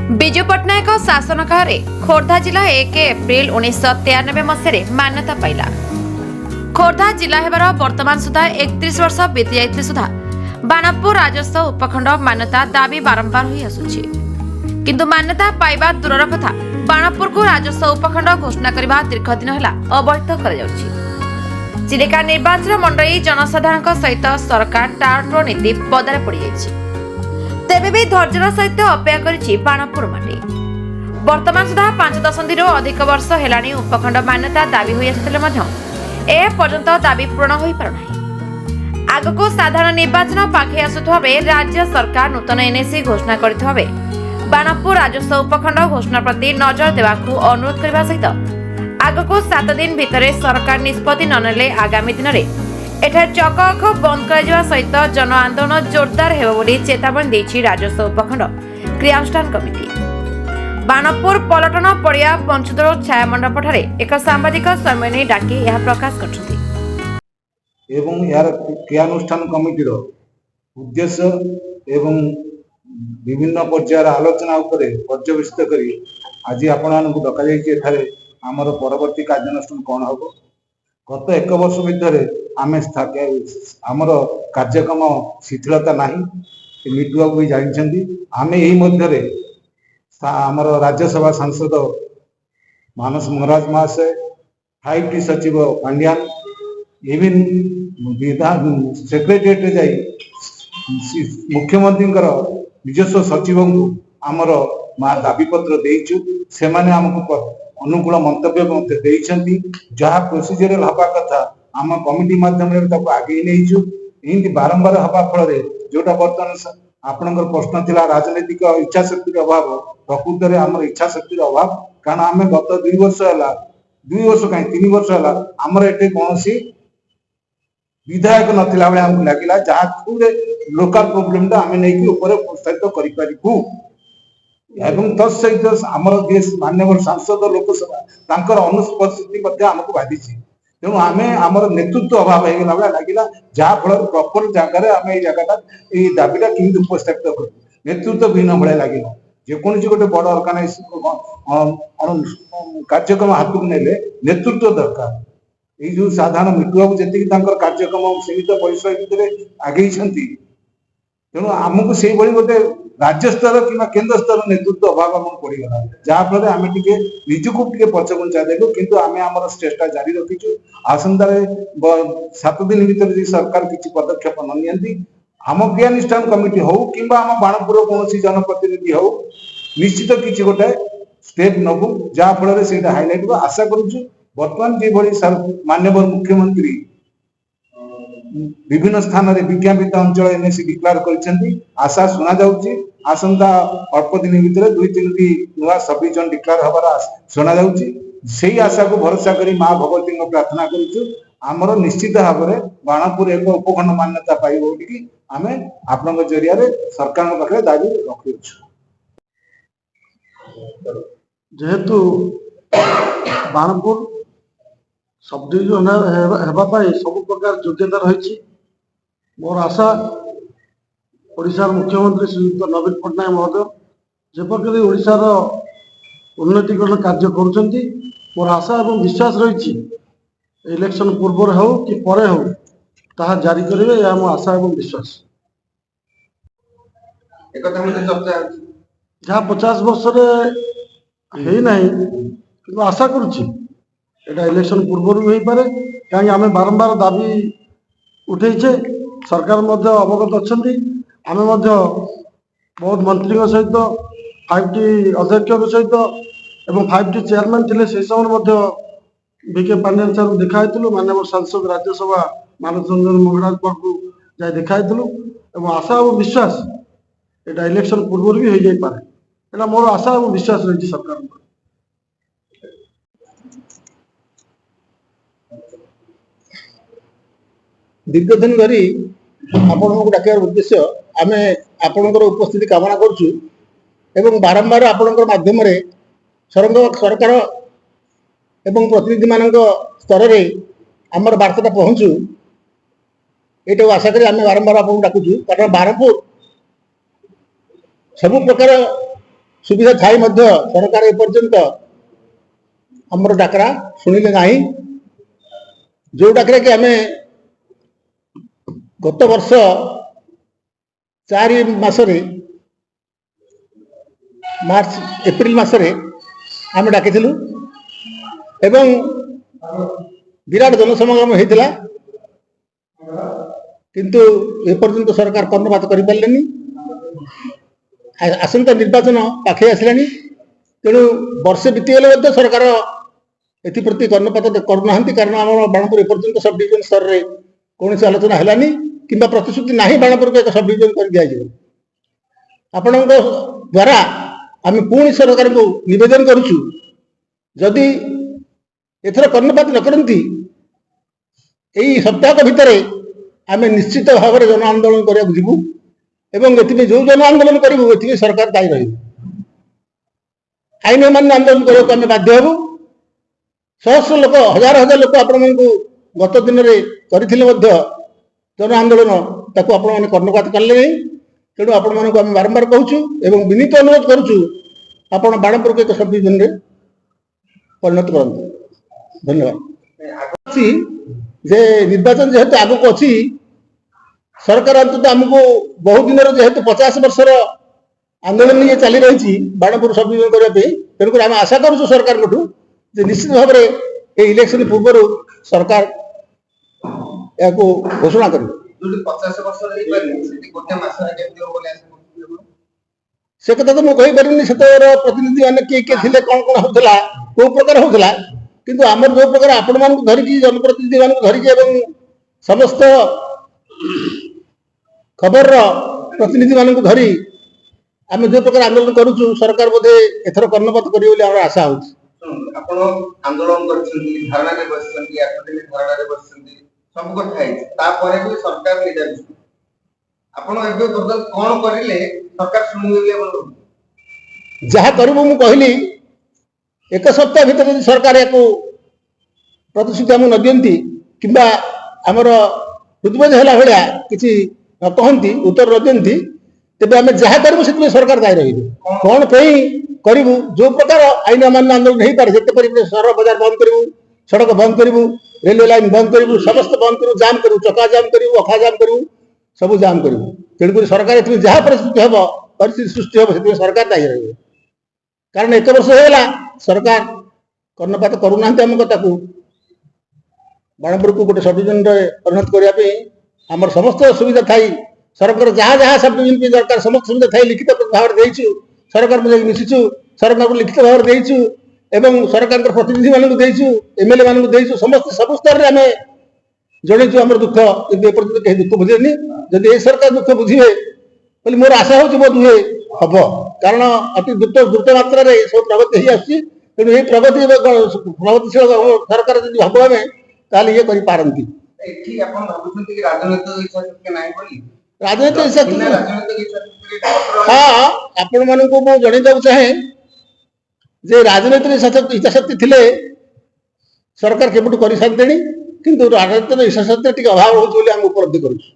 विजु पट्टनायक शासन काल खोर्धा जिला 1 एप्रिल 1993 मसीह मान्यता पाइला। खोर्धा जिला हेबार वर्तमान सुधा 31 वर्ष बीती जाइतले सुधा बाणपुर राजस्व उपखंड मान्यता दाबी बारंबार होई आसुछि, किंतु मान्यता पाइबा दूरर कथा बाणपुर को राजस्व उपखंड घोषणा करबा दीर्घ दिन होला अवैध कर जाउछि। चिलिका निर्वाचन मंडली जनसाधारण सहित सरकार टार्टो नीति पदारे पड़ी जाइछि, तेबे भी धैर्यर सहित अपेक्षा करिछि बाणपुर माटी। वर्तमान सुधा 5 दशंधि अधिक वर्ष हेलाणी उपखंड मान्यता दाबी होई आसुथिले मध्य ए पर्यंत दाबी पूर्ण होई पारुनाही। आगको साधारण निर्वाचन पाखे आसुथवा बे राज्य सरकार नूतन एनएसी घोषणा करथिबा बे बाणपुर राजस्व उपखंड घोषणा प्रति नजर देवाकू अनुरोध करबा सहित आगको 7 दिन भितरे सरकार निष्पत्ति ननेले आगामी दिन रे एठार चक अख बंद कर सहित जन आंदोलन जोरदार हेब बोली चेतावनी देछि राजस्व उपखंड क्रियानुष्ठान कमिटी। बाणपुर पलटन पड़िया पंचदोर छाया मंडप ठारे एक सांबादिक सम्मेलन डाकी यह प्रकाश करछथि एवं यार क्रियानुष्ठान कमिटीर उद्देश्य एवं विभिन्न पर्यायर आलोचना उपरे पर्यवेक्षित करी आज आपको डका जाइए आमर परवर्ती कार्यानुष्ठान कौन हम। गत 1 वर्ष भितर आमर कार्यक्रम शिथिलता नहीं मिटू बाबू भी जानते। आम यही मध्य आमर राज्यसभा सांसद मानस महाराज महाशय 5T सचिव पांड्यान इवन विधान सेक्रेटेरिएट जाई मुख्यमंत्री निजस्व सचिव आमर दाबी पत्र देइछु। से माने हमको अनुकूल मंतव्य देइछंती जहाँ प्रोसीजरल हवा कथा आम कमिटी माध्यम आगे नहीं एमती बारंबार हवा फल जोटा बर्तमान आपणकर प्रश्न थिला राजनीतिक इच्छा शक्ति अभाव प्रकृत में आम इच्छा शक्ति अभाव कारण आम गत 2 वर्ष है 2 वर्ष कहीं 3 वर्ष है आमर एटे कौन विधायक नथिला बेले हमको लगिला जहाँ लोकल प्रोब्लेम टा आम नहीं उपस्थापित करूँ एवं तत्सहित आमर देश मान्यवर सांसद लोकसभा तांकर अनुपस्थिति आमको बाधि तेणु आम आमर नेतृत्व अभाव होगा बेला लगिला जहाँ फल प्रॉपर जगह आम ये जगह दाबीटा केमी उपस्थापित कर नेतृत्व विहीन भाया लगे जेकोसी गोटे बड़ ऑर्गेनाइजेशन कार्यक्रम हाथ को नेले नेतृत्व दरकार। ये जो साधारण मिटू बाबू जी कार्यक्रम सीमित परिसर भितर आगे तेणु आमको से गोटे राज्य स्तर कि केन्द्र स्तर नेतृत्व अभाव आमको पड़गला जहाँफल आम निजक पछघुंचा देलु किंतु आम आम चेष्टा जारी रखीचु। आसंता 7 दिन भीतर सरकार किसी पदक्षेप न नियंती आम क्रियानुष्ठान कमिटी हो कि आम बाणपुर कौन जनप्रतिनिधि हो निश्चित किसी गोटे स्टेप नबू जहाँफल से हाइलाइट आशा करुचु। बर्तमान जो माननीय मुख्यमंत्री विभिन्न स्थान में विज्ञापित अंचल एनएसी डिक्लेयर कर आशा शुणा जाउची आसंता अल्प दिन भितर 2-3 नुआ सब डिविजन डिक्लेयर हबार शुणा जाउची। सेही आशा को भरोसा करी मां भगवती प्रार्थना करूचु आमर निश्चित भाव में बाणपुर एक उपखंड मान्यता पाइब बोली आम आपण जरिया सरकार पाखे दाबी रखुछु। जेहेतु बाणपुर सब डिविजन हेबाई सब प्रकार योग्यता रही मोर आशा ओडिशार मुख्यमंत्री श्रीयुक्त नवीन पट्टनायक महोदय जेपरि ओडिशार उन्नतिकरण कार्य करुँच मोर आशा और विश्वास रही इलेक्शन पूर्व हो कि परे हो ताहा जारी करेंगे यह मो आशा और विश्वास। जहाँ 50 वर्ष है कि आशा करुच्ची एटा इलेक्शन पूर्व भी हो पारे कहीं आम बारंबार दाबी उठेचे सरकार मध्य अवगत अच्छा आम बहुत मंत्री सहित 5T अध्यक्ष सहित एवं 5T चेयरमैन थे से समय बीके पांड्यान सर देखाई माननीय सांसद राज्यसभा मानस रंजन मंगराज पाखु जा देखाई आशा और विश्वास एटा इलेक्शन पूर्व भी हो जाए पारे मोर आशा और विश्वास रही सरकार। दीर्घ दिन धरी आपण डाक उद्देश्य आम आपणकर उपस्थिति कामना करुचु एवं बारंबार आपणकर माध्यम सरकार एवं प्रतिनिधि मान स्तर में आमर वार्ता पहुँचू ये आशा करी आम बारंबार आपको डाकुचु कारण बारंपुर सब प्रकार ସୁବିଧା ଥାଇ ମଧ୍ୟ ସରକାର ଏପର୍ଯ୍ୟନ୍ତ ଆମର ଡାକରା ଶୁଣିଲେ ନାହିଁ। ଯୋଉ ଡାକରା କି ଆମେ ଗତ ବର୍ଷ 4 ମାସରେ ଏପ୍ରିଲ ମାସରେ ଆମେ ଡାକିଥିଲୁ ଏବଂ ବିରାଟ ଜନସମାଗମ ହେଇଥିଲା, କିନ୍ତୁ ଏପର୍ଯ୍ୟନ୍ତ ସରକାର କର୍ଣ୍ଣପାତ କରିପାରିଲେନି। ଆସନ୍ତା ନିର୍ବାଚନ ପାଖେଇ ଆସିଲାଣି, ତେଣୁ ବର୍ଷେ ବିତିଗଲେ ମଧ୍ୟ ସରକାର ଏଥିପ୍ରତି କର୍ଣ୍ଣପାତ କରୁନାହାନ୍ତି। କାରଣ ଆମର ବାଣପୁର ଏପର୍ଯ୍ୟନ୍ତ ସବ୍ ଡିଭିଜନ ସ୍ତରରେ କୌଣସି ଆଲୋଚନା ହେଲାନି କିମ୍ବା ପ୍ରତିଶ୍ରୁତି ନାହିଁ ବାଣପୁରକୁ ଏକ ସବ୍ ଡିଭିଜନ କରି ଦିଆଯିବ। ଆପଣଙ୍କ ଦ୍ୱାରା ଆମେ ପୁଣି ସରକାରଙ୍କୁ ନିବେଦନ କରୁଛୁ, ଯଦି ଏଥର କର୍ଣ୍ଣପାତ ନ କରନ୍ତି ଏହି ସପ୍ତାହକ ଭିତରେ ଆମେ ନିଶ୍ଚିତ ଭାବରେ ଜନ ଆନ୍ଦୋଳନ କରିବାକୁ ଯିବୁ ଏବଂ ଏଥିପାଇଁ ଯୋଉ ଜନ ଆନ୍ଦୋଳନ କରିବୁ ଏଥିପାଇଁ ସରକାର ଦାୟୀ ରହିବ। ଆଇନ ଅମାନ୍ୟ ଆନ୍ଦୋଳନ କରିବାକୁ ଆମେ ବାଧ୍ୟ ହେବୁ। ସହସ୍ର ଲୋକ, ହଜାର ହଜାର ଲୋକ ଆପଣମାନଙ୍କୁ ଗତ ଦିନରେ କରିଥିଲେ ମଧ୍ୟ ଜନ ଆନ୍ଦୋଳନ, ତାକୁ ଆପଣମାନେ କର୍ଣ୍ଣପାତ କଲେ ନାହିଁ। ତେଣୁ ଆପଣମାନଙ୍କୁ ଆମେ ବାରମ୍ବାର କହୁଛୁ ଏବଂ ବିନୀତ ଅନୁରୋଧ କରୁଛୁ, ଆପଣ ବାଣପୁରକୁ ଏକ ସବ୍ ଡିଭିଜନରେ ପରିଣତ କରନ୍ତୁ। ଧନ୍ୟବାଦ। ଯେ ନିର୍ବାଚନ ଯେହେତୁ ଆଗକୁ ଅଛି, ସରକାର ଅନ୍ତତଃ ଆମକୁ ବହୁ ଦିନର ଯେହେତୁ 50 ବର୍ଷର ଆନ୍ଦୋଳନ ଇଏ ଚାଲି ରହିଛି ବାଣପୁର ସବ୍ ଡିଭିଜନ କରିବା ପାଇଁ, ତେଣୁକରି ଆମେ ଆଶା କରୁଛୁ ସରକାରଙ୍କଠୁ ଯେ ନିଶ୍ଚିତ ଭାବରେ এই ଇଲେକ୍ସନ ପୂର୍ବରୁ ସରକାର ଏହାକୁ ଘୋଷଣା କରିବେ। ସେ କଥା ତ ମୁଁ କହିପାରିବିନି, ସେତେବେଳ ପ୍ରତିନିଧି ମାନେ କିଏ କିଏ ଥିଲେ, କଣ କଣ ହଉଥିଲା, କୋଉ ପ୍ରକାର ହଉଥିଲା, କିନ୍ତୁ ଆମର ଯୋଉ ପ୍ରକାର ଆପଣମାନଙ୍କୁ ଧରିକି, ଜନପ୍ରତିନିଧି ମାନଙ୍କୁ ଧରିକି ଏବଂ ସମସ୍ତ ଖବରର ପ୍ରତିନିଧି ମାନଙ୍କୁ ଧରି ଆମେ ଯୋଉ ପ୍ରକାର ଆନ୍ଦୋଳନ କରୁଛୁ, ସରକାର ବୋଧେ ଏଥର କର୍ଣ୍ଣପାତ କରିବେ ବୋଲି ଆମର ଆଶା ହଉଛି। ଆପଣ ଆନ୍ଦୋଳନ କରିଛନ୍ତି, ଧାରଣାରେ ବସିଛନ୍ତି, 8 ଦିନ ଧାରଣାରେ ବସିଛନ୍ତି, ସବୁ କଥା ହେଇଛି, ତାପରେ ବି ସରକାର ନିଜାଉଛି। ଆପଣ ଏବେ ବର୍ତ୍ତମାନ କଣ କରିଲେ ସରକାର ଶୁଣିବେ ବୋଲି ଆପଣ ଯାହା କରିବୁ ମୁଁ କହିଲି, 1 ସପ୍ତାହ ଭିତରେ ଯଦି ସରକାର ୟାକୁ ପ୍ରତିଶ୍ରୁତି ଆମକୁ ନ ଦିଅନ୍ତି କିମ୍ବା ଆମର ହୃଦବୋଧ ହେଲା ଭଳିଆ କିଛି ନ କହନ୍ତି, ଉତ୍ତର ନ ଦିଅନ୍ତି, ତେବେ ଆମେ ଯାହା କରିବୁ ସେଥିପାଇଁ ସରକାର ଦାୟୀ ରହିବେ। କଣ ପାଇଁ କରିବୁ, ଯୋଉ ପ୍ରକାର ଆଇନ ଅମାନ୍ୟ ଆନ୍ଦୋଳନ ହେଇପାରେ, ଯେତେ ପରିମାଣରେ ସହର ବଜାର ବନ୍ଦ କରିବୁ, ସଡ଼କ ବନ୍ଦ କରିବୁ, ରେଲୱେ ଲାଇନ ବନ୍ଦ କରିବୁ, ସମସ୍ତ ବନ୍ଦ କରିବୁ, ଜାମ୍ କରିବୁ, ଚକା ଜାମ୍ କରିବୁ, ଅଖା ଜାମ୍ କରିବୁ, ସବୁ ଜାମ୍ କରିବୁ। ତେଣୁକରି ସରକାର ଏଥିପାଇଁ ଯାହା ପରିସ୍ଥିତି ହେବ, ପରିସ୍ଥିତି ସୃଷ୍ଟି ହେବ, ସେଥିପାଇଁ ସରକାର ଦାୟୀ ରହିବେ। କାରଣ 1 ବର୍ଷ ହେଇଗଲା ସରକାର କର୍ଣ୍ଣପାତ କରୁନାହାନ୍ତି ଆମ କଥାକୁ। ବାଣପୁରକୁ ଗୋଟେ ସବ୍ ଡିଭିଜନରେ ପରିଣତ କରିବା ପାଇଁ ଆମର ସମସ୍ତ ସୁବିଧା ଥାଇ, ସରକାର ଯାହା ଯାହା ସବ୍ ଡିଭିଜନ ପାଇଁ ଦରକାର ସମସ୍ତ ସୁବିଧା ଥାଇ ଲିଖିତ ଭାବରେ ଦେଇଛୁ, ସରକାରଙ୍କୁ ଯାଇକି ମିଶିଛୁ, ସରକାରଙ୍କୁ ଲିଖିତ ଭାବରେ ଦେଇଛୁ ଏବଂ ସରକାରଙ୍କର ପ୍ରତିନିଧି ମାନଙ୍କୁ ଦେଇଛୁ, MLA ମାନଙ୍କୁ ଦେଇଛୁ, ସମସ୍ତ ସବୁ ସ୍ତରରେ ଆମେ ଜଣେଇଛୁ ଆମର ଦୁଃଖ, କିନ୍ତୁ ଏପର୍ଯ୍ୟନ୍ତ କେହି ଦୁଃଖ ବୁଝେନି। ଯଦି ଏ ସରକାର ଦୁଃଖ ବୁଝିବେ ବୋଲି ମୋର ଆଶା ହଉଛି, ବୋଧ ହୁଏ ହବ, କାରଣ ଅତି ଦ୍ରୁତ ମାତ୍ରାରେ ସବୁ ପ୍ରଗତି ହେଇ ଆସୁଛି। ତେଣୁ ଏହି ପ୍ରଗତିଶୀଳ ସରକାର ଯଦି ଭାବୁ ଆମେ, ତାହେଲେ ଇଏ କରିପାରନ୍ତି। ଏଠି ଆପଣ ଭାବୁଛନ୍ତି କି ରାଜନୈତିକ ଇଚ୍ଛା ଶକ୍ତି ନାହିଁ ବୋଲି? ରାଜନୈତିକ ଇଚ୍ଛା ଶକ୍ତି, ରାଜନୈତିକ ଇଚ୍ଛା ଶକ୍ତି ହଁ, ଆପଣ ମାନଙ୍କୁ ମୁଁ ଜଣେଇବାକୁ ଚାହେଁ ଯେ ରାଜନୈତିକ ଇଚ୍ଛା ଶକ୍ତି ଥିଲେ ସରକାର କେବେଠୁ କରିସାରିଲେଣି, କିନ୍ତୁ ରାଜନୈତିକ ଇଚ୍ଛା ଶକ୍ତି ଟିକେ ଅଭାବ ହଉଛି ବୋଲି ଆମେ ଉପଲବ୍ଧି କରୁଛୁ।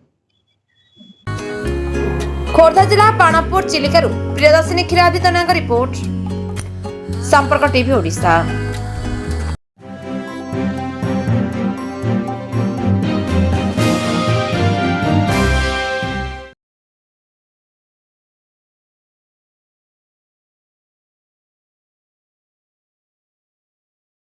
ଖୋର୍ଦ୍ଧା ଜିଲ୍ଲା ବାଣପୁର ଚିଲିକାରୁ ପ୍ରିୟଦର୍ଶିନୀ କ୍ଷୀରାବ୍ଦି ତନୟଙ୍କ ରିପୋର୍ଟ, ସମ୍ପର୍କ ଟିଭି ଓଡ଼ିଶା।